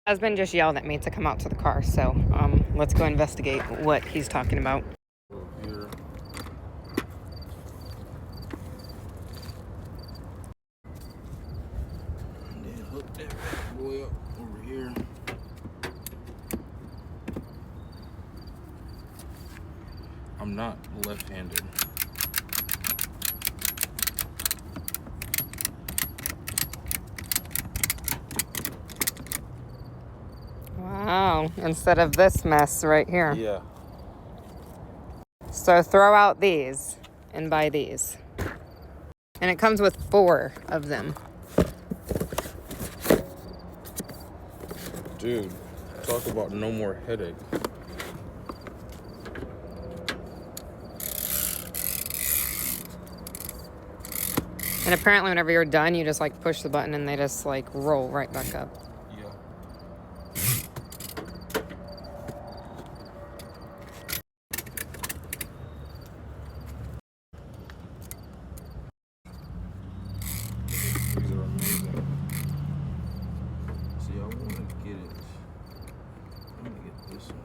Husband just yelled at me to come out to the car, so let's go investigate what he's talking about. Here. And then hook that bad boy up over here. I'm not left-handed. Wow, instead of this mess right here. Yeah. So throw out these and buy these. And it comes with 4 of them. Dude, talk about no more headache. And apparently whenever you're done, you just like push the button and they just like roll right back up. Yeah. These are amazing. See, I want to get it. I'm going to get this one.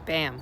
Bam.